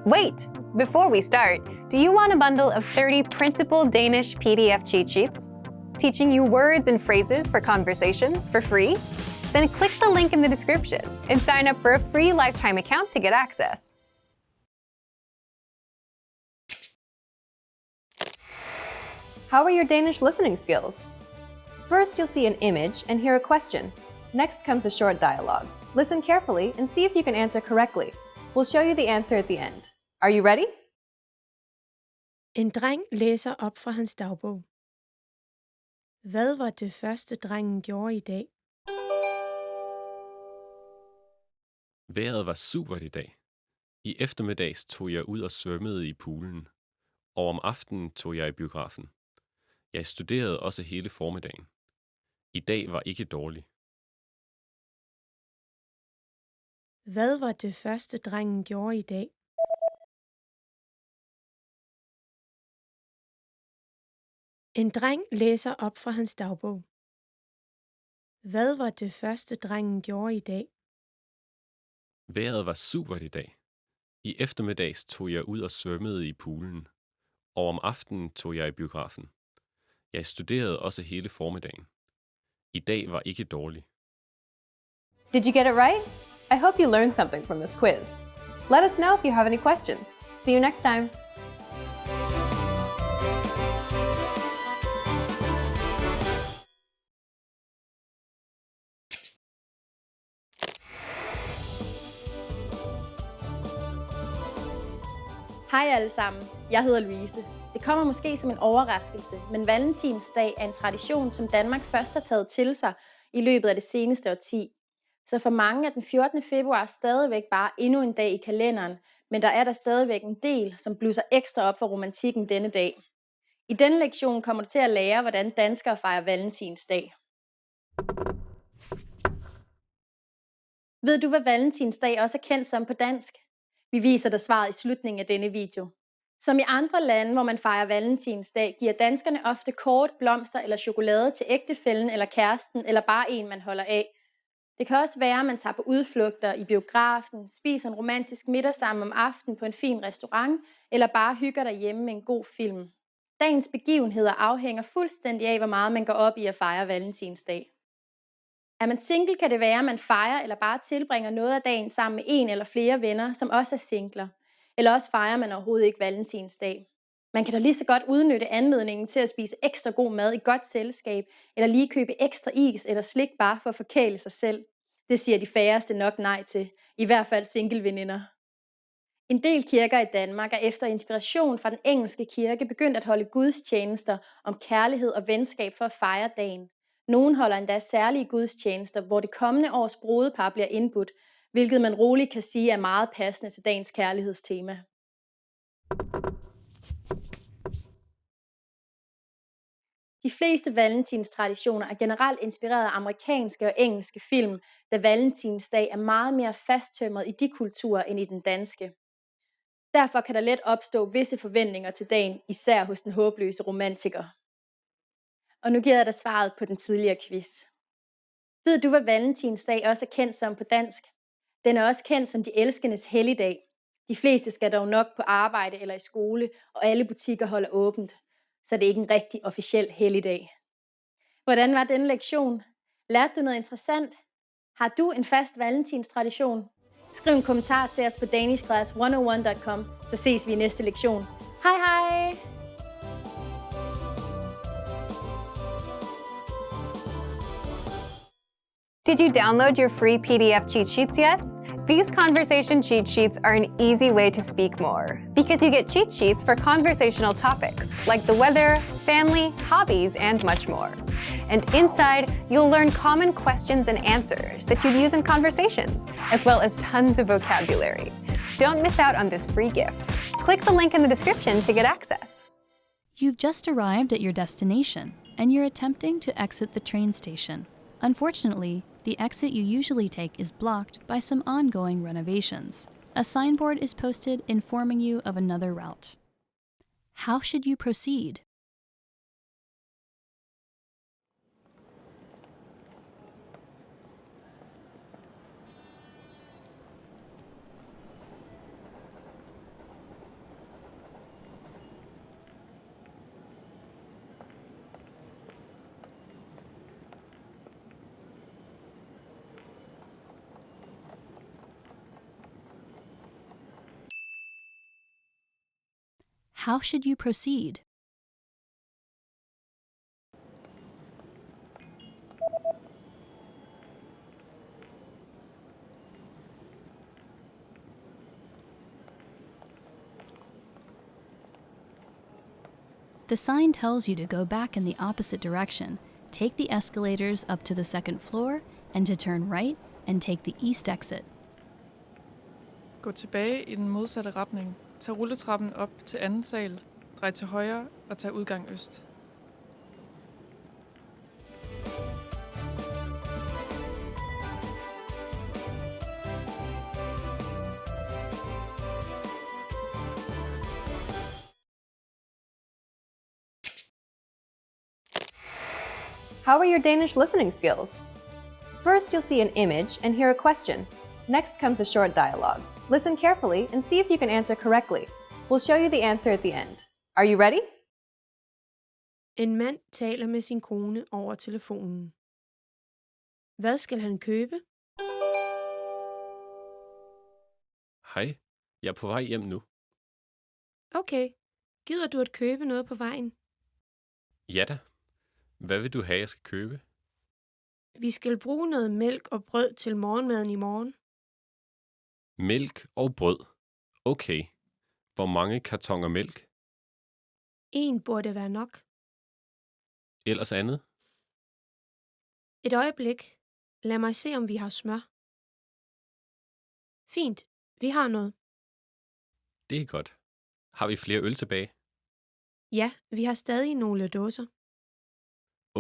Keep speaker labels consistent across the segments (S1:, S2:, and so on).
S1: Wait! Before we start, do you want a bundle of 30 printable Danish PDF cheat sheets? Teaching you words and phrases for conversations for free? Then click the link in the description and sign up for a free lifetime account to get access. How are your Danish listening skills? First, you'll see an image and hear a question. Next comes a short dialogue. Listen carefully and see if you can answer correctly. We'll show you the answer at the end. Are you ready?
S2: En dreng læser op fra hans dagbog. Hvad var det første, drengen gjorde i dag?
S3: Vejret var supert i dag. I eftermiddags tog jeg ud og svømmede i poolen, og om aftenen tog jeg i biografen. Jeg studerede også hele formiddagen. I dag var ikke dårlig.
S2: Hvad var det første, drengen gjorde i dag? En dreng læser op fra hans dagbog. Hvad var det første, drengen gjorde i dag?
S3: Vejret var supert i dag. I eftermiddags tog jeg ud og svømmede i poolen, og om aftenen tog jeg i biografen. Jeg studerede også hele formiddagen. I dag var ikke dårlig.
S1: Did you get it right? I hope you learned something from this quiz. Let us know if you have any questions. See you next time.
S4: Hej alle sammen, jeg hedder Louise. Det kommer måske som en overraskelse, men Valentinsdag er en tradition, som Danmark først har taget til sig i løbet af det seneste årti. Så for mange er den 14. februar stadigvæk bare endnu en dag i kalenderen, men der er der stadigvæk en del, som blusser ekstra op for romantikken denne dag. I denne lektion kommer du til at lære, hvordan danskere fejrer Valentinsdag. Ved du, hvad Valentinsdag også er kendt som på dansk? Vi viser dig svaret i slutningen af denne video. Som i andre lande, hvor man fejrer Valentinsdag, giver danskerne ofte kort, blomster eller chokolade til ægtefællen eller kæresten, eller bare en, man holder af. Det kan også være, at man tager på udflugter i biografen, spiser en romantisk middag sammen om aftenen på en fin restaurant, eller bare hygger derhjemme med en god film. Dagens begivenheder afhænger fuldstændig af, hvor meget man går op i at fejre Valentinsdag. Er man single, kan det være, at man fejrer eller bare tilbringer noget af dagen sammen med en eller flere venner, som også er singler. Eller også fejrer man overhovedet ikke Valentinsdag. Man kan da lige så godt udnytte anledningen til at spise ekstra god mad i godt selskab, eller lige købe ekstra is eller slik bare for at forkæle sig selv. Det siger de færreste nok nej til, i hvert fald singleveninder. En del kirker i Danmark er efter inspiration fra den engelske kirke begyndt at holde gudstjenester om kærlighed og venskab for at fejre dagen. Nogle holder endda særlige gudstjenester, hvor det kommende års brudepar bliver indbudt, hvilket man roligt kan sige er meget passende til dagens kærlighedstema. De fleste valentinstraditioner er generelt inspireret af amerikanske og engelske film, da valentinsdag er meget mere fasttømret i de kulturer end i den danske. Derfor kan der let opstå visse forventninger til dagen, især hos den håbløse romantiker. Og nu giver jeg dig svaret på den tidligere quiz. Ved du, hvad valentinsdag også er kendt som på dansk? Den er også kendt som de elskendes helligdag. De fleste skal dog nok på arbejde eller i skole, og alle butikker holder åbent. Så det er ikke en rigtig officiel helligdag. Hvordan var denne lektion? Lærte du noget interessant? Har du en fast valentinstradition? Skriv en kommentar til os på danishclass101.com, så ses vi i næste lektion. Hej hej!
S1: Did you download your free PDF cheat sheets yet? These conversation cheat sheets are an easy way to speak more, because you get cheat sheets for conversational topics like the weather, family, hobbies, and much more. And inside, you'll learn common questions and answers that you'd use in conversations, as well as tons of vocabulary. Don't miss out on this free gift. Click the link in the description to get access.
S5: You've just arrived at your destination, and you're attempting to exit the train station. Unfortunately, the exit you usually take is blocked by some ongoing renovations. A signboard is posted informing you of another route. How should you proceed? How should you proceed? The sign tells you to go back in the opposite direction, take the escalators up to the second floor, and to turn right and take the east exit.
S6: Gå tilbage i den modsatte retning. Tag rulletrappen op til anden sal. Drej til højre og tag udgang øst.
S1: How are your Danish listening skills? First, you'll see an image and hear a question. Next comes a short dialogue. Listen carefully and see if you can answer correctly. We'll show you the answer at the end. Are you ready?
S2: En mand taler med sin kone over telefonen. Hvad skal han købe?
S3: Hej, jeg er på vej hjem nu.
S2: Okay, gider du at købe noget på vejen?
S3: Ja da. Hvad vil du have, jeg skal købe?
S2: Vi skal bruge noget mælk og brød til morgenmaden i morgen.
S3: Mælk og brød. Okay. Hvor mange kartoner mælk?
S2: En burde være nok.
S3: Ellers andet?
S2: Et øjeblik. Lad mig se, om vi har smør. Fint, vi har noget.
S3: Det er godt. Har vi flere øl tilbage?
S2: Ja, vi har stadig nogle dåser.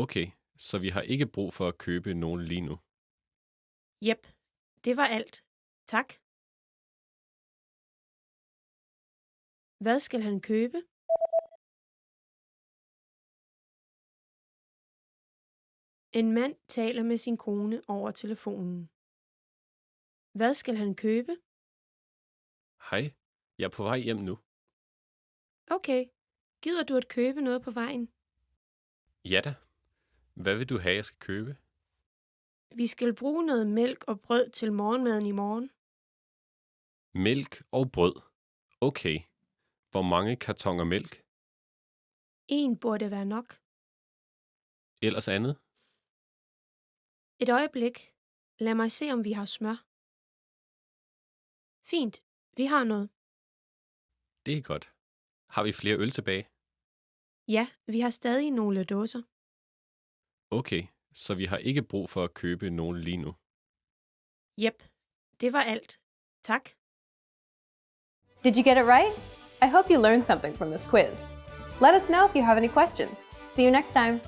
S3: Okay, så vi har ikke brug for at købe nogen lige nu.
S2: Jep, det var alt. Tak. Hvad skal han købe? En mand taler med sin kone over telefonen. Hvad skal han købe?
S3: Hej, jeg er på vej hjem nu.
S2: Okay, gider du at købe noget på vejen?
S3: Ja da. Hvad vil du have, jeg skal købe?
S2: Vi skal bruge noget mælk og brød til morgenmaden i morgen.
S3: Mælk og brød. Okay. Hvor mange kartoner mælk?
S2: En burde være nok.
S3: Ellers andet?
S2: Et øjeblik. Lad mig se, om vi har smør. Fint, vi har noget.
S3: Det er godt. Har vi flere øl tilbage?
S2: Ja, vi har stadig nogle dåser.
S3: Okay, så vi har ikke brug for at købe nogen lige nu.
S2: Jep, det var alt. Tak.
S1: Did you get it right? I hope you learned something from this quiz. Let us know if you have any questions. See you next time.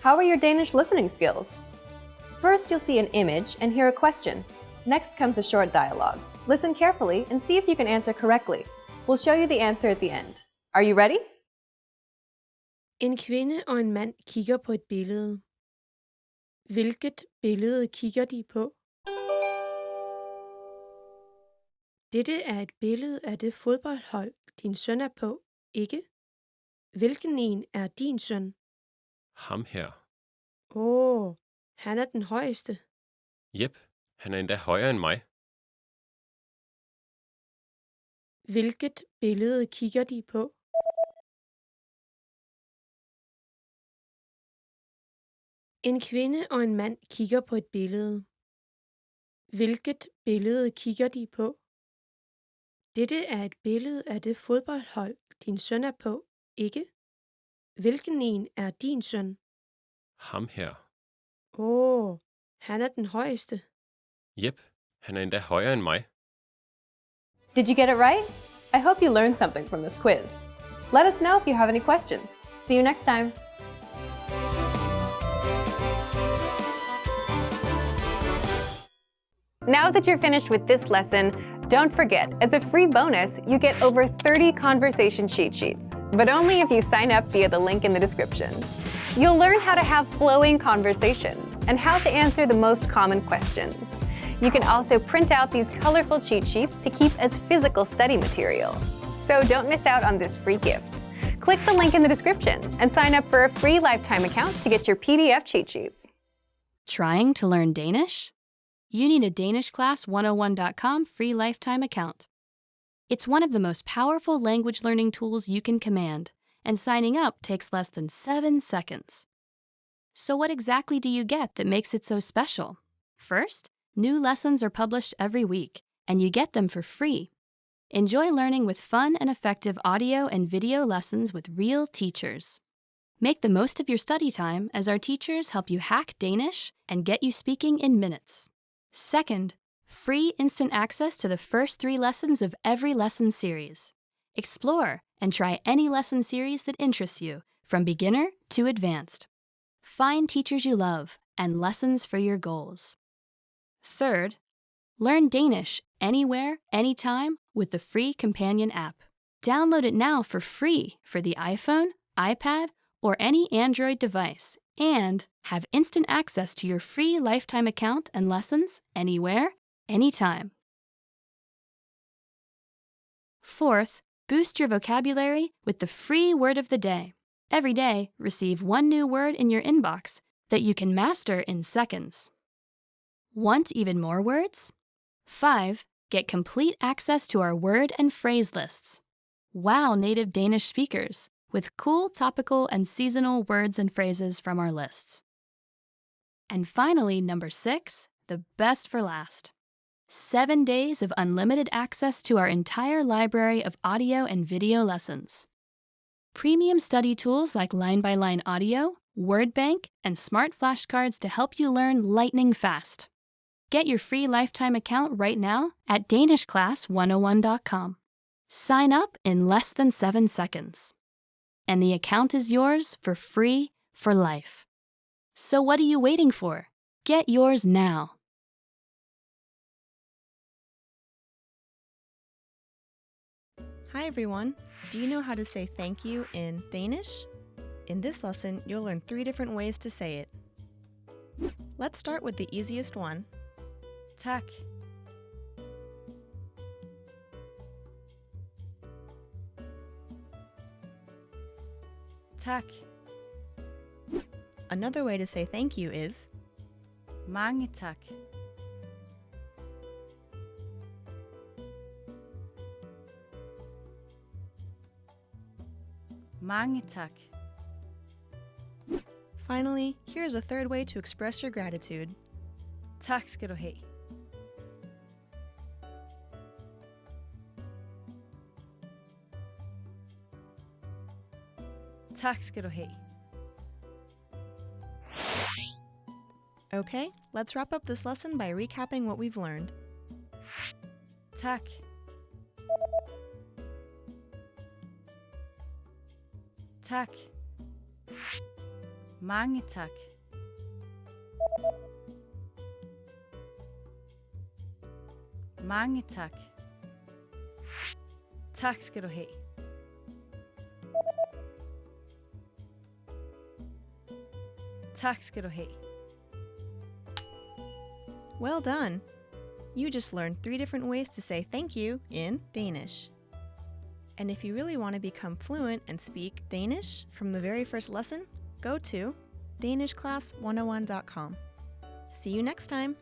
S1: How are your Danish listening skills? First, you'll see an image and hear a question. Next comes a short dialogue. Listen carefully and see if you can answer correctly. We'll show you the answer at the end. Are you ready?
S2: En kvinde og en mand kigger på et billede. Hvilket billede kigger de på? Dette er et billede af det fodboldhold, din søn er på, ikke? Hvilken en er din søn?
S3: Ham her.
S2: Han er den højeste.
S3: Jep, han er endda højere end mig.
S2: Hvilket billede kigger de på? En kvinde og en mand kigger på et billede. Hvilket billede kigger de på? Dette er et billede af det fodboldhold, din søn er på, ikke? Hvilken en er din søn?
S3: Ham her.
S2: Han er den højeste.
S3: Jep, han er endda højere end mig.
S1: Did you get it right? I hope you learned something from this quiz. Let us know if you have any questions. See you next time. Now that you're finished with this lesson, don't forget, as a free bonus, you get over 30 conversation cheat sheets, but only if you sign up via the link in the description. You'll learn how to have flowing conversations and how to answer the most common questions. You can also print out these colorful cheat sheets to keep as physical study material. So don't miss out on this free gift. Click the link in the description and sign up for a free lifetime account to get your PDF cheat sheets.
S5: Trying to learn Danish? You need a DanishClass101.com free lifetime account. It's one of the most powerful language learning tools you can command, and signing up takes less than 7 seconds. So what exactly do you get that makes it so special? First, new lessons are published every week, and you get them for free. Enjoy learning with fun and effective audio and video lessons with real teachers. Make the most of your study time as our teachers help you hack Danish and get you speaking in minutes. Second, free instant access to the first 3 lessons of every lesson series. Explore and try any lesson series that interests you, from beginner to advanced. Find teachers you love and lessons for your goals. Third, learn Danish anywhere, anytime with the free companion app. Download it now for free for the iPhone, iPad, or any Android device, and have instant access to your free lifetime account and lessons anywhere, anytime. Fourth, boost your vocabulary with the free word of the day. Every day, receive 1 new word in your inbox that you can master in seconds. Want even more words? 5. Get complete access to our word and phrase lists. Wow native Danish speakers with cool topical and seasonal words and phrases from our lists. And finally, number 6, the best for last. 7 days of unlimited access to our entire library of audio and video lessons. Premium study tools like line-by-line audio, word bank, and smart flashcards to help you learn lightning fast. Get your free lifetime account right now at DanishClass101.com. Sign up in less than 7 seconds. And the account is yours for free for life. So what are you waiting for? Get yours now.
S7: Hi everyone! Do you know how to say thank you in Danish? In this lesson, you'll learn 3 different ways to say it. Let's start with the easiest one.
S8: Tak. Tak.
S7: Another way to say thank you is
S8: Mange tak. Mange tak.
S7: Finally, here's a third way to express your gratitude.
S8: Tak skal du have. Tak skal du have.
S7: Okay, let's wrap up this lesson by recapping what we've learned.
S8: Tak. Tak. Mange tak. Mange tak. Tak skal du have. Tak skal du have.
S7: Well done! You just learned 3 different ways to say thank you in Danish. And if you really want to become fluent and speak Danish from the very first lesson, go to DanishClass101.com. See you next time!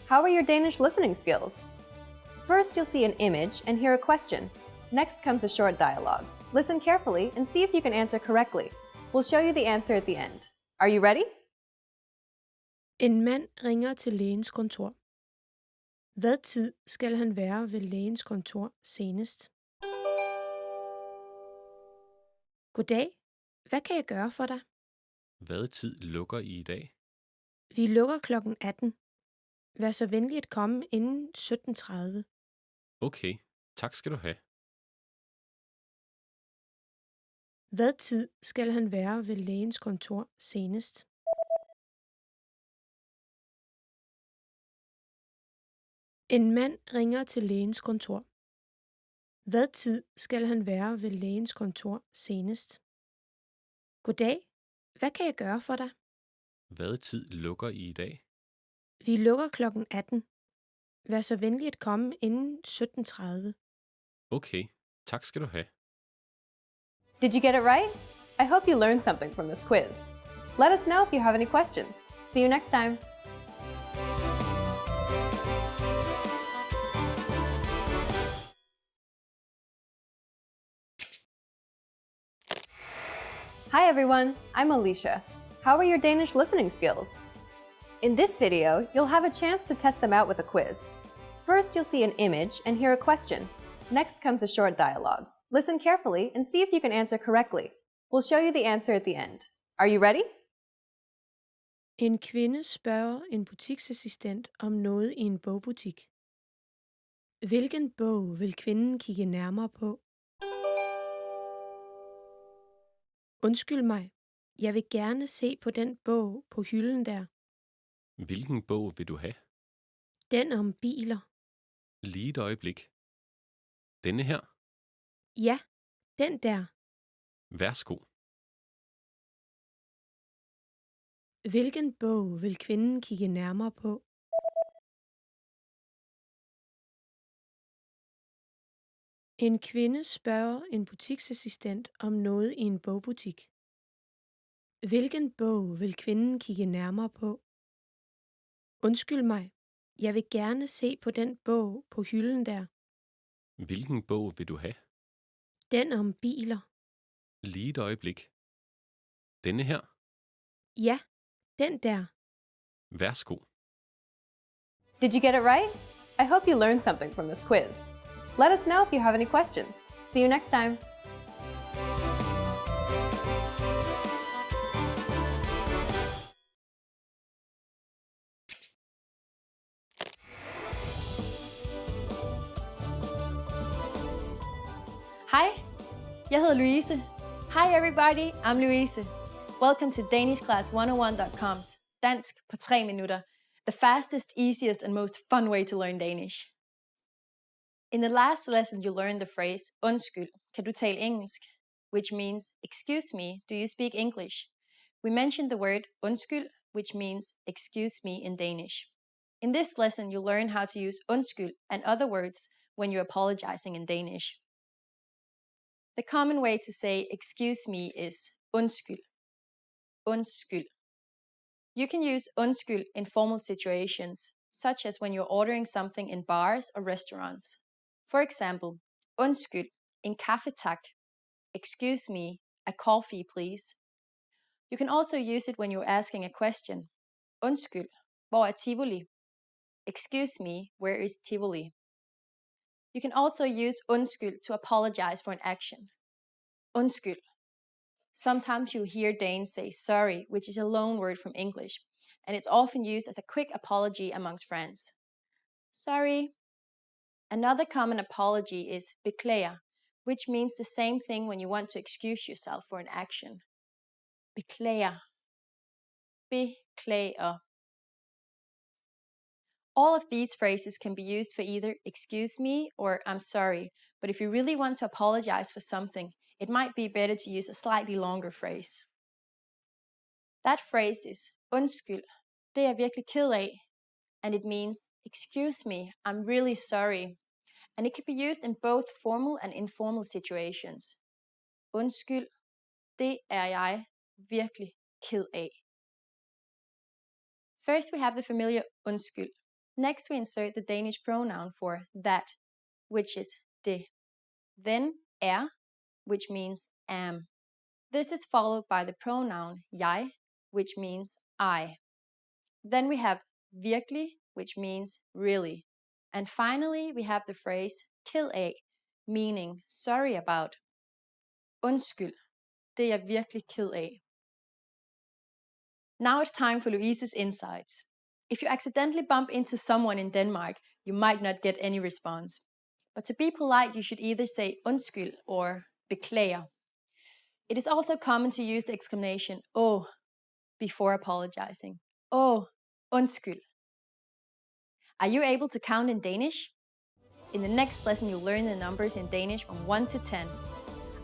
S1: How are your Danish listening skills? First, you'll see an image and hear a question. Next comes a short dialogue. Listen carefully and see if you can answer correctly. We'll show you the answer at the end. Are you ready?
S2: En mand ringer til lægens kontor. Hvad tid skal han være ved lægens kontor senest? Goddag. Hvad kan jeg gøre for dig?
S3: Hvad tid lukker I i dag?
S2: Vi lukker kl. 18. Vær så venlig at komme inden 17:30.
S3: Okay, tak skal du have.
S2: Hvad tid skal han være ved lægens kontor senest? En mand ringer til lægens kontor. Hvad tid skal han være ved lægens kontor senest? Goddag. Hvad kan jeg gøre for dig?
S3: Hvad tid lukker I i dag?
S2: Vi lukker kl. 18. Vær så venlig at komme inden 17:30.
S3: Okay, tak skal du have.
S1: Did you get it right? I hope you learned something from this quiz. Let us know if you have any questions. See you next time. Hi everyone, I'm Alicia. How are your Danish listening skills? In this video, you'll have a chance to test them out with a quiz. First, you'll see an image and hear a question. Next comes a short dialogue. Listen carefully and see if you can answer correctly. We'll show you the answer at the end. Are you ready?
S2: En kvinde spørger en butiksassistent om noget i en bogbutik. Hvilken bog vil kvinden kigge nærmere på? Undskyld mig. Jeg vil gerne se på den bog på hylden der.
S3: Hvilken bog vil du have?
S2: Den om biler.
S3: Lige et øjeblik. Denne her.
S2: Ja, den der.
S3: Værsgo.
S2: Hvilken bog vil kvinden kigge nærmere på? En kvinde spørger en butiksassistent om noget i en bogbutik. Hvilken bog vil kvinden kigge nærmere på? Undskyld mig. Jeg vil gerne se på den bog på hylden der.
S3: Hvilken bog vil du have?
S2: Den om biler.
S3: Lige et øjeblik. Denne her.
S2: Ja, den der.
S3: Værsgo.
S1: Did you get it right? I hope you learned something from this quiz. Let us know if you have any questions. See you next time.
S4: Hej, jeg hedder Louise. Hi everybody, I'm Louise. Welcome to DanishClass101.com's Dansk på 3 minutter, the fastest, easiest and most fun way to learn Danish. In the last lesson you learned the phrase undskyld, kan du tale engelsk, which means excuse me, do you speak English? We mentioned the word undskyld, which means excuse me in Danish. In this lesson you'll learn how to use undskyld and other words when you're apologizing in Danish. The common way to say excuse me is undskyld. Undskyld. You can use undskyld in formal situations, such as when you're ordering something in bars or restaurants. For example, undskyld, en kaffe tak. Excuse me, a coffee please. You can also use it when you're asking a question. Undskyld, hvor er Tivoli? Excuse me, where is Tivoli? You can also use undskyld to apologize for an action. Undskyld. Sometimes you'll hear Danes say sorry, which is a loan word from English, and it's often used as a quick apology amongst friends. Sorry. Another common apology is beklager, which means the same thing when you want to excuse yourself for an action. Beklager. Beklager. All of these phrases can be used for either excuse me or I'm sorry, but if you really want to apologize for something, it might be better to use a slightly longer phrase. That phrase is undskyld, det er jeg virkelig ked af, and it means excuse me, I'm really sorry, and it can be used in both formal and informal situations. Undskyld, det er jeg virkelig ked af. First we have the familiar undskyld. Next, we insert the Danish pronoun for that, which is det. Then which means am. This is followed by the pronoun jeg, which means I. Then we have virkelig, which means really. And finally, we have the phrase ked af, meaning sorry about. Undskyld, det er jeg virkelig ked af. Now it's time for Louise's insights. If you accidentally bump into someone in Denmark, you might not get any response. But to be polite, you should either say undskyld or beklager. It is also common to use the exclamation åh before apologizing. Åh, undskyld. Are you able to count in Danish? In the next lesson, you'll learn the numbers in Danish from 1 to 10.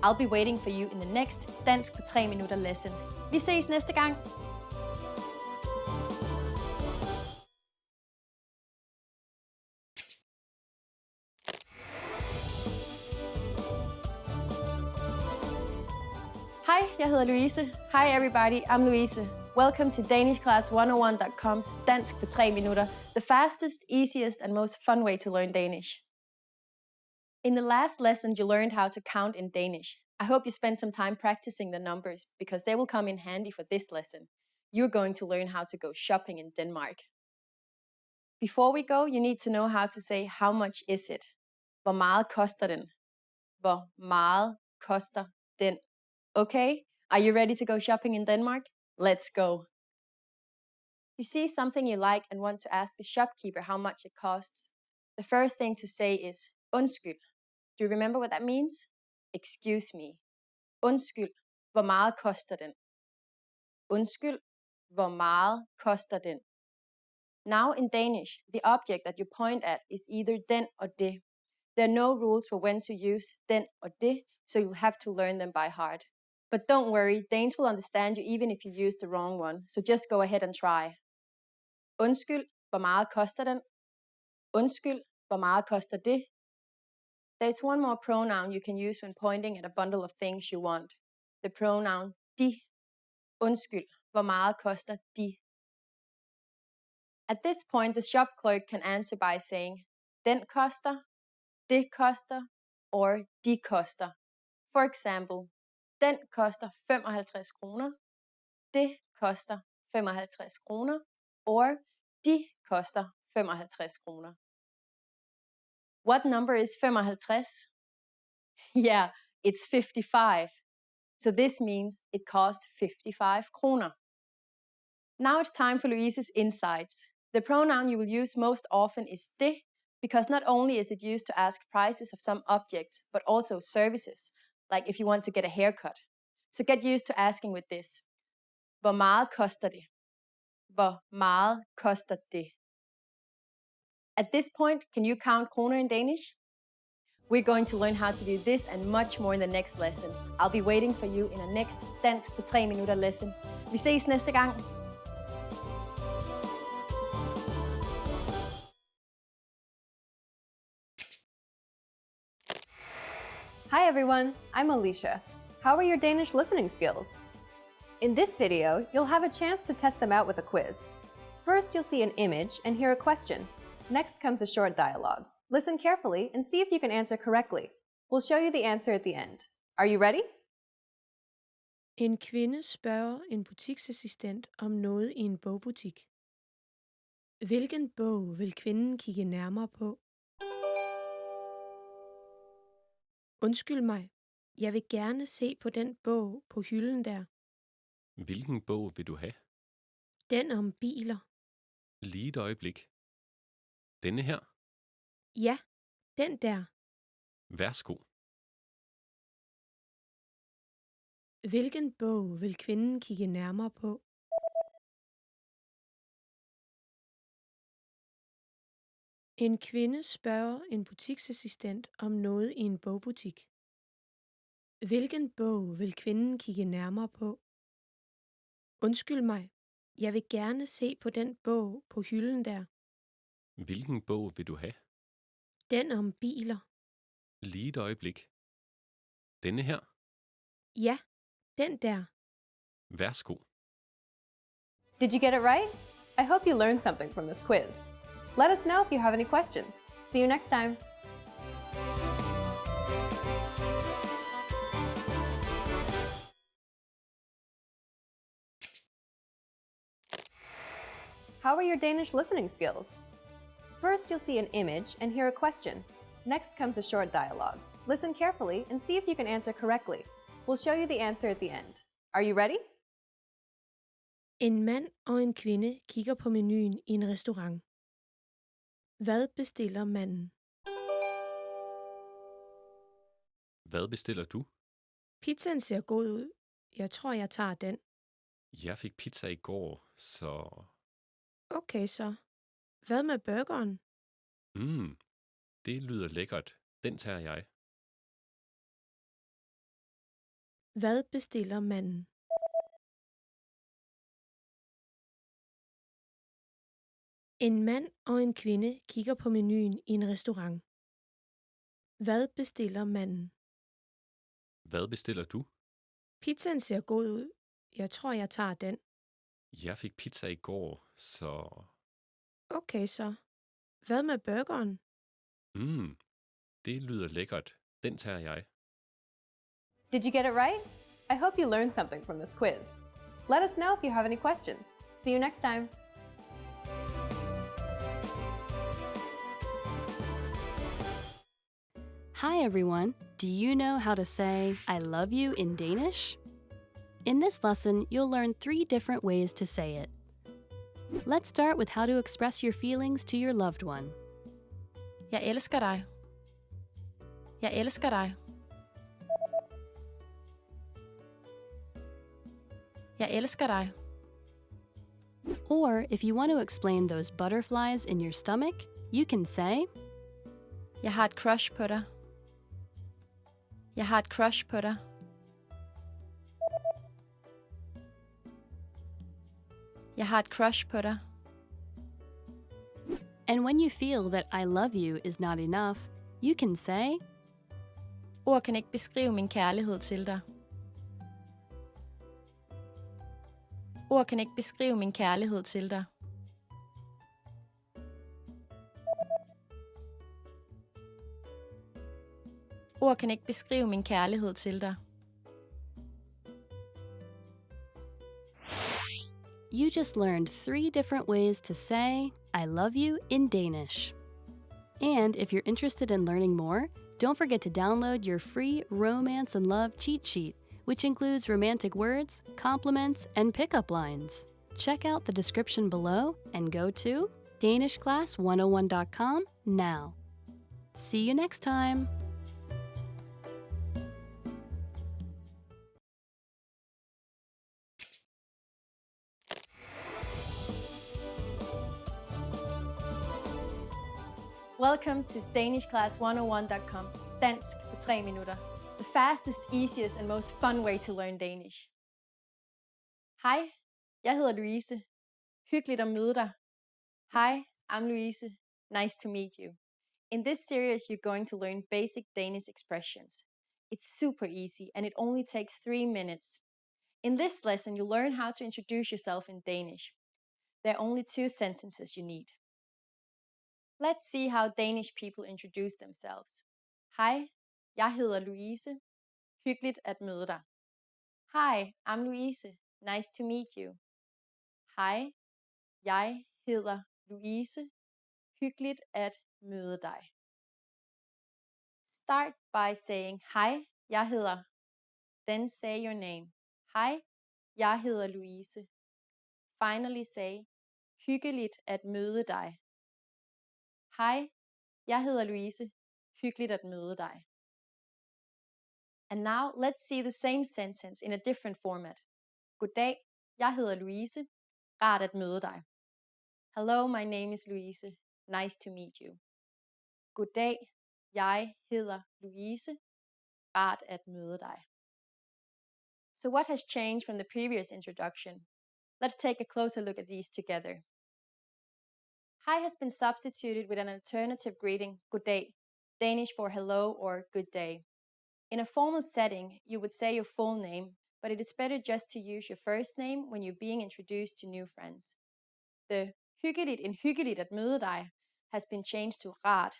S4: I'll be waiting for you in the next Dansk på 3 minutter lesson. Vi ses næste gang! Hi, jeg hedder Louise. Hi everybody, I'm Louise. Welcome to DanishClass101.com's Dansk på 3 minutter, the fastest, easiest and most fun way to learn Danish. In the last lesson, you learned how to count in Danish. I hope you spent some time practicing the numbers because they will come in handy for this lesson. You're going to learn how to go shopping in Denmark. Before we go, you need to know how to say how much is it? Hvor meget koster den? Hvor meget koster den? Okay, are you ready to go shopping in Denmark? Let's go. You see something you like and want to ask the shopkeeper how much it costs. The first thing to say is undskyld. Do you remember what that means? Excuse me. Undskyld, hvor meget koster den? Undskyld, hvor meget koster den? Now in Danish, the object that you point at is either den or det. There are no rules for when to use den or det, so you'll have to learn them by heart. But don't worry, Danes will understand you even if you use the wrong one, so just go ahead and try. Undskyld, hvor meget koster den? Undskyld, hvor meget koster det? There's one more pronoun you can use when pointing at a bundle of things you want. The pronoun de. Undskyld, hvor meget koster de? At this point, the shop clerk can answer by saying, den koster, det koster, or de koster. For example, den koster 55 kroner, det koster 55 kroner, or de koster 55 kroner. What number is 55? Yeah, it's 55. So this means it cost 55 kroner. Now it's time for Louise's insights. The pronoun you will use most often is det, because not only is it used to ask prices of some objects, but also services, like if you want to get a haircut. So get used to asking with this. Hvor meget koster det? Hvor meget koster det? At this point, can you count kroner in Danish? We're going to learn how to do this and much more in the next lesson. I'll be waiting for you in the next Dansk på 3 minutter lesson. Vi ses næste gang.
S1: Hi everyone, I'm Alicia. How are your Danish listening skills? In this video, you'll have a chance to test them out with a quiz. First, you'll see an image and hear a question. Next comes a short dialogue. Listen carefully and see if you can answer correctly. We'll show you the answer at the end. Are you ready?
S2: En kvinde spørger en butiksassistent om noget i en bogbutik. Hvilken bog vil kvinden kigge nærmere på? Undskyld mig, jeg vil gerne se på den bog på hylden der.
S3: Hvilken bog vil du have?
S2: Den om biler.
S3: Lige et øjeblik. Denne her.
S2: Ja, den der.
S3: Værsgo.
S2: Hvilken bog vil kvinden kigge nærmere på? En kvinde spørger en butiksassistent om noget i en bogbutik. Hvilken bog vil kvinden kigge nærmere på? Undskyld mig, jeg vil gerne se på den bog på hylden der.
S3: Hvilken bog vil du have?
S2: Den om biler.
S3: Lige et øjeblik. Denne her.
S2: Ja, den der.
S3: Værsgo.
S1: Did you get it right? I hope you learned something from this quiz. Let us know if you have any questions. See you next time. How are your Danish listening skills? First, you'll see an image and hear a question. Next comes a short dialogue. Listen carefully and see if you can answer correctly. We'll show you the answer at the end. Are you ready?
S2: En mand og en kvinde kigger på menuen i en restaurant. Hvad bestiller manden?
S3: Hvad bestiller du?
S2: Pizzaen ser god ud. Jeg tror, jeg tager den.
S3: Jeg fik pizza i går, så...
S2: Okay så. Hvad med burgeren?
S3: Det lyder lækkert. Den tager jeg.
S2: Hvad bestiller manden? En mand og en kvinde kigger på menuen i en restaurant. Hvad bestiller manden?
S3: Hvad bestiller du?
S2: Pizzaen ser god ud. Jeg tror, jeg tager den.
S3: Jeg fik pizza i går, så...
S2: Okay så. Hvad med burgeren?
S3: Det lyder lækkert. Den tager jeg.
S1: Did you get it right? I hope you learned something from this quiz. Let us know if you have any questions. See you next time.
S5: Hi everyone! Do you know how to say I love you in Danish? In this lesson, you'll learn 3 different ways to say it. Let's start with how to express your feelings to your loved one.
S8: Jeg elsker dig. Jeg elsker dig. Jeg elsker dig.
S5: Or if you want to explain those butterflies in your stomach, you can say,
S8: Jeg har et crush på dig. Jeg har et crush på dig. Jeg har et crush på dig.
S5: and when you feel that I love you is not enough, you can say,
S8: Ord kan ikke beskrive min kærlighed til dig. Ord kan ikke beskrive min kærlighed til dig. Ord kan ikke beskrive min kærlighed til dig.
S5: You just learned 3 different ways to say, I love you in Danish. And if you're interested in learning more, don't forget to download your free Romance and Love cheat sheet, which includes romantic words, compliments, and pickup lines. Check out the description below and go to danishclass101.com now. See you next time!
S4: Welcome to danishclass101.com's Dansk på 3 minutter. The fastest, easiest and most fun way to learn Danish. Hej, jeg hedder Louise. Hyggeligt at møde dig. Hi, I'm Louise. Nice to meet you. In this series, you're going to learn basic Danish expressions. It's super easy and it only takes 3 minutes. In this lesson, you'll learn how to introduce yourself in Danish. There are only 2 sentences you need. Let's see how Danish people introduce themselves. Hej, jeg hedder Louise. Hyggeligt at møde dig. Hi, I'm Louise. Nice to meet you. Hej, jeg hedder Louise. Hyggeligt at møde dig. Start by saying, hej, jeg hedder. Then say your name. Hej, jeg hedder Louise. Finally say, hyggeligt at møde dig. Hej, jeg hedder Louise. Hyggeligt at møde dig. And now let's see the same sentence in a different format. Goddag, jeg hedder Louise. Rart at møde dig. Hello, my name is Louise. Nice to meet you. Goddag, jeg hedder Louise. Rart at møde dig. So what has changed from the previous introduction? Let's take a closer look at these together. Hi has been substituted with an alternative greeting, goddag, Danish for hello or good day. In a formal setting, you would say your full name, but it is better just to use your first name when you're being introduced to new friends. The hyggeligt at møde dig has been changed to rart.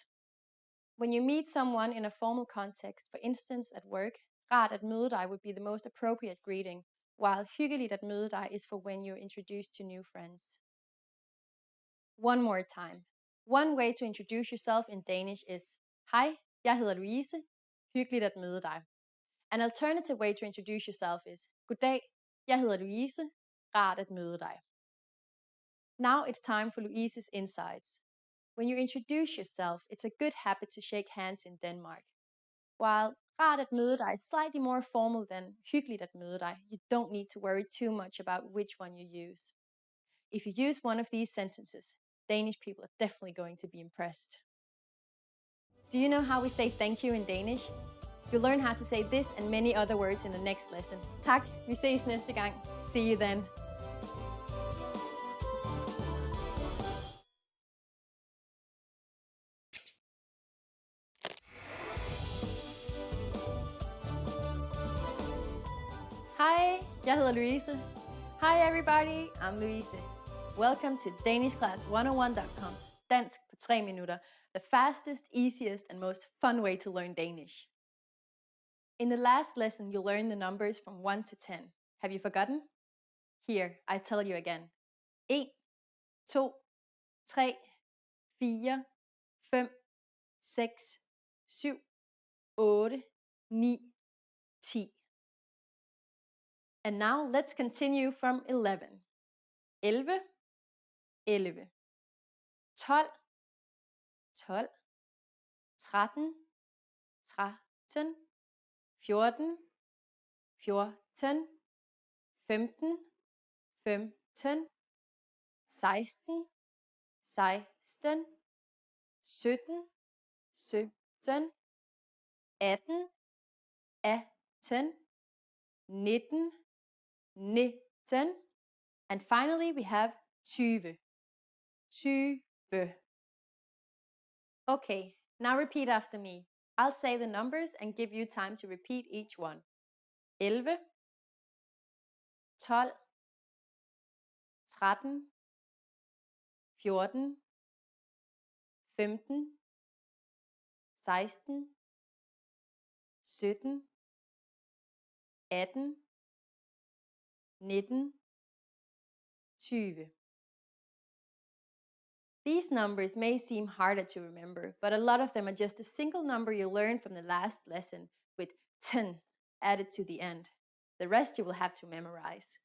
S4: When you meet someone in a formal context, for instance at work, rart at møde dig would be the most appropriate greeting, while hyggeligt at møde dig is for when you're introduced to new friends. One more time. One way to introduce yourself in Danish is, Hej, jeg hedder Louise. Hyggeligt at møde dig. An alternative way to introduce yourself is, Goddag, jeg hedder Louise. Rart at møde dig. Now it's time for Louise's insights. When you introduce yourself, it's a good habit to shake hands in Denmark. While rart at møde dig is slightly more formal than hyggeligt at møde dig, you don't need to worry too much about which one you use. If you use one of these sentences, Danish people are definitely going to be impressed. Do you know how we say thank you in Danish? You'll learn how to say this and many other words in the next lesson. Tak, vi ses næste gang. See you then. Hej, jeg hedder Louise. Hi everybody, I'm Louise. Welcome to DanishClass101.com's Dansk på 3 minutter, the fastest, easiest and most fun way to learn Danish. In the last lesson, you learned the numbers from 1 to 10. Have you forgotten? Here, I tell you again. 1, 2, 3, 4, 5, 6, 7, 8, 9, 10. And now let's continue from 11. 11, 11. 12, 12. 13, 13. 14, 14. 15, 15. 16, 16. 17, 17. 18, 18. 19, 19. And finally we have 20. 20. Okay, now repeat after me. I'll say the numbers and give you time to repeat each one. 11, 12, 13, 14, 15, 16, 17, 18, 19, 20. These numbers may seem harder to remember, but a lot of them are just a single number you learned from the last lesson with 10 added to the end. The rest you will have to memorize.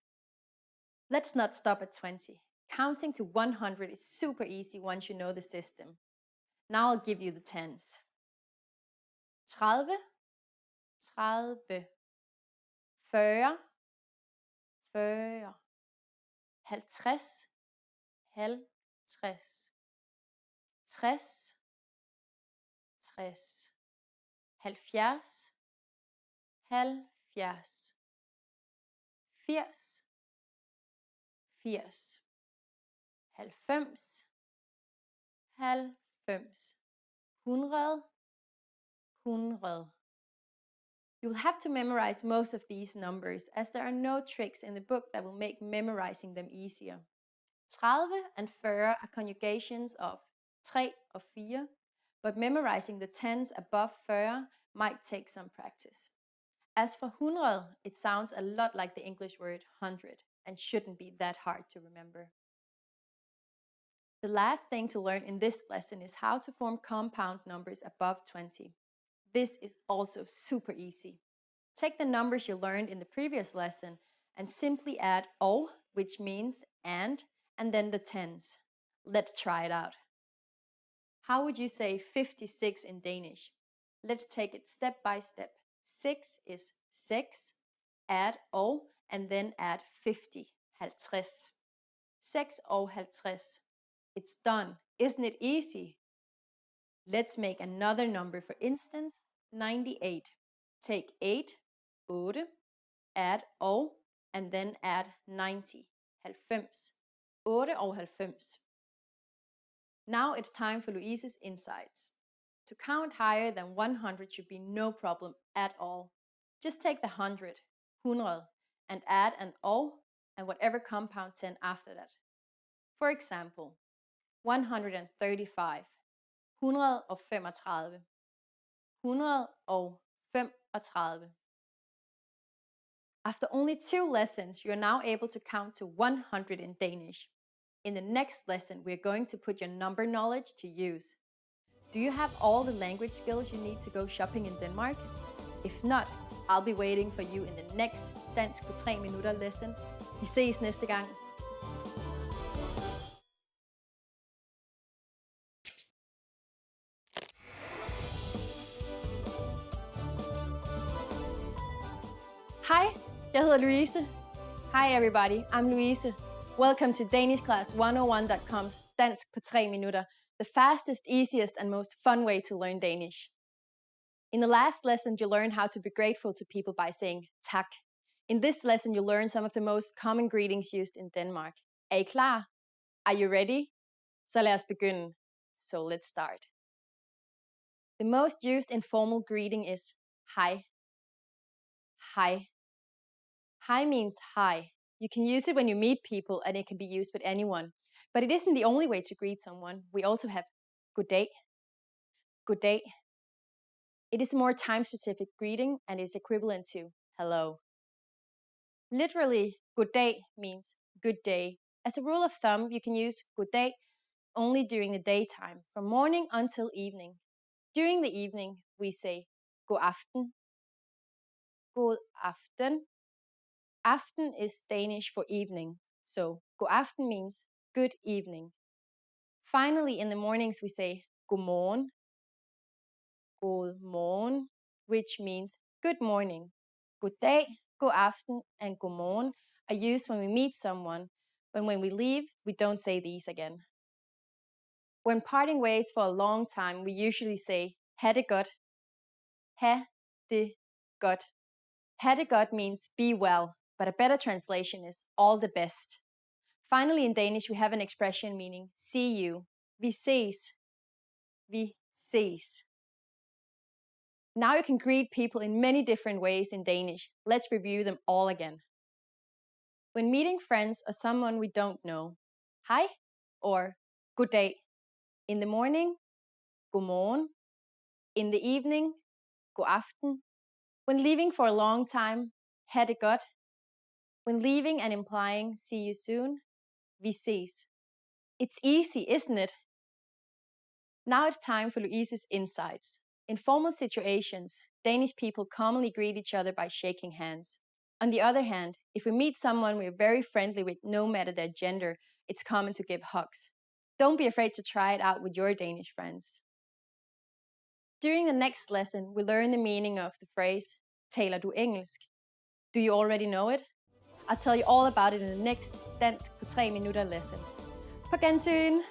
S4: Let's not stop at 20. Counting to 100 is super easy once you know the system. Now I'll give you the tens. 30, 30. 40, 40. 50, 50. 60, 60, 70, 70, 80, 80, 90, 90, 100, 100. You'll have to memorize most of these numbers as there are no tricks in the book that will make memorizing them easier. 30 and 40 are conjugations of 3 or 4, but memorizing the tens above 40 might take some practice. As for 100, it sounds a lot like the English word 100 and shouldn't be that hard to remember. The last thing to learn in this lesson is how to form compound numbers above 20. This is also super easy. Take the numbers you learned in the previous lesson and simply add og, which means and then the tens. Let's try it out. How would you say 56 in Danish? Let's take it step by step. 6 is 6, add og, and then add 50, 50. 6 og 50. It's done. Isn't it easy? Let's make another number, for instance, 98. Take 8, 8, add og, and then add 90, 90. 8 og 90. Now it's time for Louise's insights. To count higher than 100 should be no problem at all. Just take the 100, 100, and add an og and whatever compound 10 after that. For example, 135. 135. 135. After only 2 lessons, you are now able to count to 100 in Danish. In the next lesson, we are going to put your number knowledge to use. Do you have all the language skills you need to go shopping in Denmark? If not, I'll be waiting for you in the next Dansk på 3 minutter lesson. Vi ses næste gang. Hej, jeg hedder Louise. Hi everybody, I'm Louise. Welcome to DanishClass101.com's Dansk på 3 minutter, the fastest, easiest and most fun way to learn Danish. In the last lesson, you learned how to be grateful to people by saying tak. In this lesson, you learn some of the most common greetings used in Denmark. Er I klar? Are you ready? Så lad os begynde. So let's start. The most used informal greeting is hej. Hej. Hi means hi. You can use it when you meet people and it can be used with anyone. But it isn't the only way to greet someone. We also have good day. Good day. It is a more time-specific greeting and is equivalent to hello. Literally, good day means good day. As a rule of thumb, you can use good day only during the daytime, from morning until evening. During the evening, we say god aften. God aften. Aften is Danish for evening, so god aften means good evening. Finally, in the mornings, we say god morgen. God morgen, which means good morning. Good day, god aften, and god morgen are used when we meet someone, but when we leave, we don't say these again. When parting ways for a long time, we usually say ha det godt. Ha det godt. Ha det godt means be well, but a better translation is all the best. Finally, in Danish, we have an expression meaning see you. Vi ses. Vi ses. Now you can greet people in many different ways in Danish. Let's review them all again. When meeting friends or someone we don't know, hej or good day. In the morning, god morgen. In the evening, god aften. When leaving for a long time, ha det godt. When leaving and implying see you soon, vi ses. It's easy, isn't it? Now it's time for Louise's insights. In formal situations, Danish people commonly greet each other by shaking hands. On the other hand, if we meet someone we're very friendly with, no matter their gender, it's common to give hugs. Don't be afraid to try it out with your Danish friends. During the next lesson, we learn the meaning of the phrase, taler du engelsk? Do you already know it? I'll tell you all about it in the next Dansk på 3 minutter lesson. På gensyn!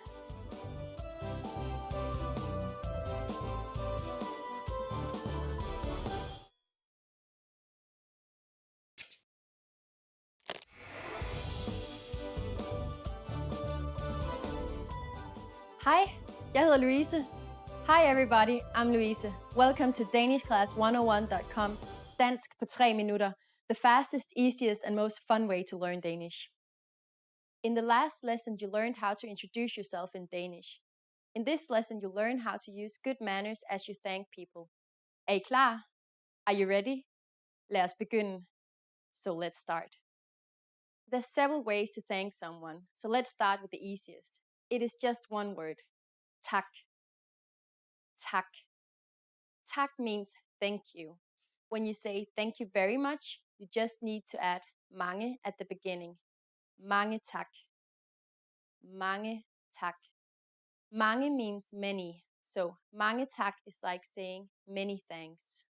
S4: Hej, jeg hedder Louise. Hi everybody, I'm Louise. Welcome to DanishClass101.com's Dansk på 3 minutter, the fastest, easiest and most fun way to learn Danish. In the last lesson, you learned how to introduce yourself in Danish. In this lesson, you learn how to use good manners as you thank people. Er I klar? Are you ready? Lad os begynde. So let's start. There's several ways to thank someone, so let's start with the easiest. It is just one word. Tak. Tak. Tak means thank you. When you say thank you very much, you just need to add mange at the beginning. Mange tak. Mange tak. Mange means many, so mange tak is like saying many thanks.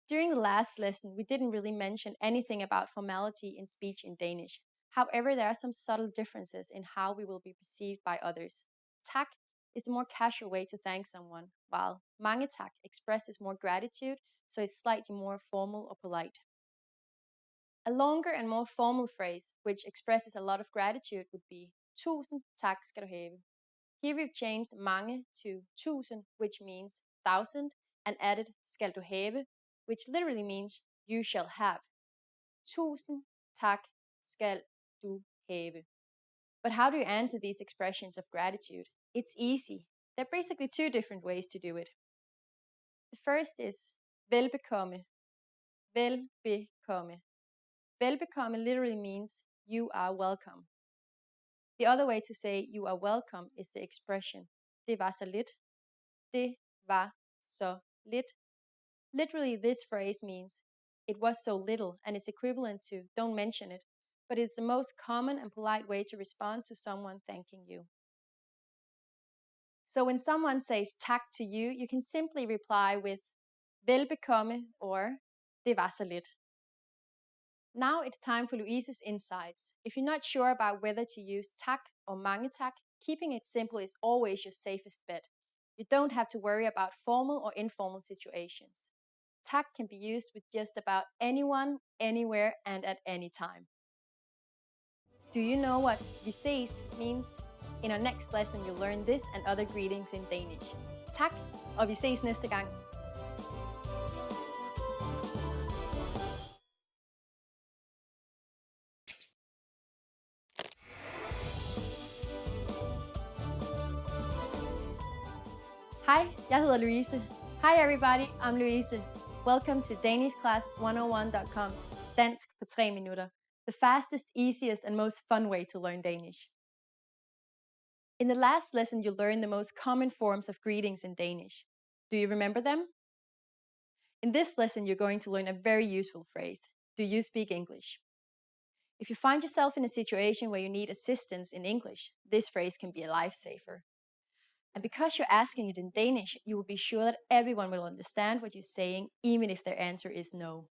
S4: During the last lesson, we didn't really mention anything about formality in speech in Danish. However, there are some subtle differences in how we will be perceived by others. Tak is the more casual way to thank someone, while mange tak expresses more gratitude, so it's slightly more formal or polite. A longer and more formal phrase, which expresses a lot of gratitude, would be tusind tak skal du have. Here we've changed mange to tusind, which means thousand, and added skal du have, which literally means you shall have. Tusind tak skal du have. But how do you answer these expressions of gratitude? It's easy. There are basically two different ways to do it. The first is velbekomme. Velbekomme. Velbekomme literally means you are welcome. The other way to say you are welcome is the expression det var så lidt. Det var så lidt. Literally, this phrase means it was so little and is equivalent to don't mention it, but it's the most common and polite way to respond to someone thanking you. So when someone says tak to you, you can simply reply with velbekomme or det var så lidt. Now it's time for Louise's insights. If you're not sure about whether to use tak or mange tak, keeping it simple is always your safest bet. You don't have to worry about formal or informal situations. Tak can be used with just about anyone, anywhere, and at any time. Do you know what vi ses means? In our next lesson, you'll learn this and other greetings in Danish. Tak, og vi ses næste gang. Hi, jeg hedder Louise. Hi everybody, I'm Louise. Welcome to DanishClass101.com's Dansk på 3 minutter, the fastest, easiest, and most fun way to learn Danish. In the last lesson, you learned the most common forms of greetings in Danish. Do you remember them? In this lesson, you're going to learn a very useful phrase. Do you speak English? If you find yourself in a situation where you need assistance in English, this phrase can be a lifesaver. And because you're asking it in Danish, you will be sure that everyone will understand what you're saying, even if their answer is no.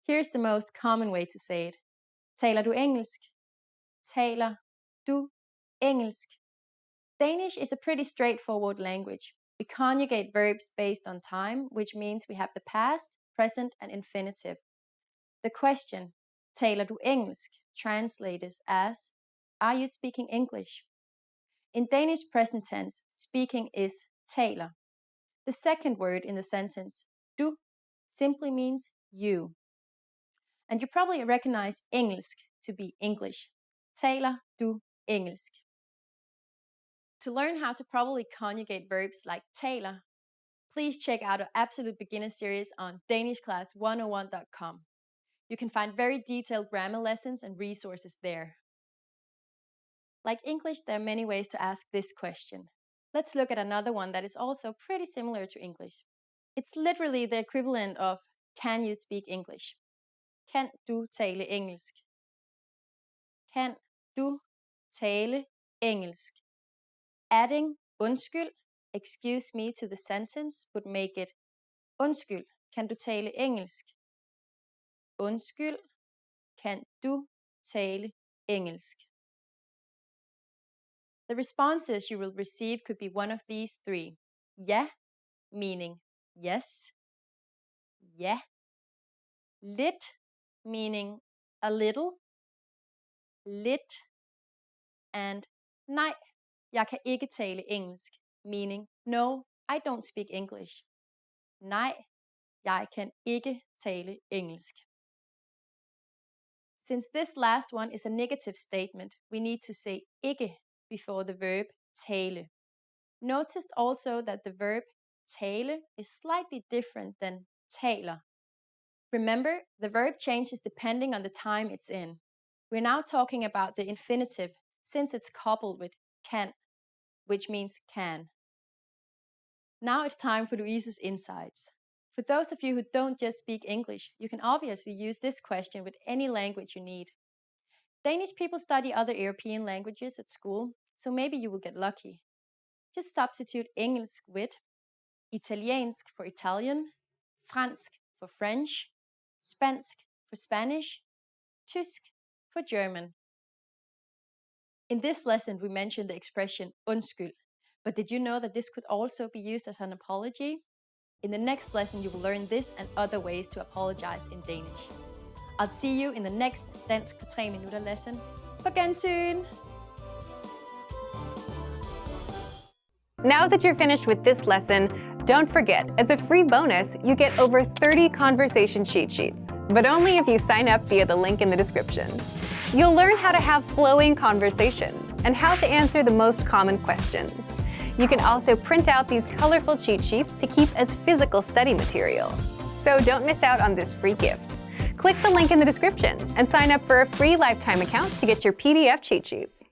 S4: Here's the most common way to say it. Taler du engelsk? Taler du engelsk? Danish is a pretty straightforward language. We conjugate verbs based on time, which means we have the past, present, and infinitive. The question, taler du engelsk, translated as, are you speaking English? In Danish present tense, speaking is taler. The second word in the sentence, du, simply means you. And you probably recognize engelsk to be English. Taler du engelsk. To learn how to properly conjugate verbs like taler, please check out our Absolute Beginner series on DanishClass101.com. You can find very detailed grammar lessons and resources there. Like English, there are many ways to ask this question. Let's look at another one that is also pretty similar to English. It's literally the equivalent of, can you speak English? Kan du tale engelsk? Kan du tale engelsk? Adding undskyld, excuse me, to the sentence would make it undskyld, kan du tale engelsk? Undskyld, kan du tale engelsk? The responses you will receive could be one of these three. Ja, meaning yes. Ja. Lidt, meaning a little. Lidt. And nej, jeg kan ikke tale engelsk, meaning no, I don't speak English. Nej, jeg kan ikke tale engelsk. Since this last one is a negative statement, we need to say ikke before the verb tale. Notice also that the verb tale is slightly different than taler. Remember, the verb changes depending on the time it's in. We're now talking about the infinitive since it's coupled with kan, which means can. Now it's time for Louise's insights. For those of you who don't just speak English, you can obviously use this question with any language you need. Danish people study other European languages at school, so maybe you will get lucky. Just substitute engelsk with italiensk for Italian, fransk for French, spansk for Spanish, tysk for German. In this lesson, we mentioned the expression undskyld, but did you know that this could also be used as an apology? In the next lesson, you will learn this and other ways to apologize in Danish. I'll see you in the next Dansk på 3 minutter lesson. På gensyn!
S1: Now that you're finished with this lesson, don't forget, as a free bonus, you get over 30 conversation cheat sheets, but only if you sign up via the link in the description. You'll learn how to have flowing conversations, and how to answer the most common questions. You can also print out these colorful cheat sheets to keep as physical study material. So don't miss out on this free gift. Click the link in the description and sign up for a free lifetime account to get your PDF cheat sheets.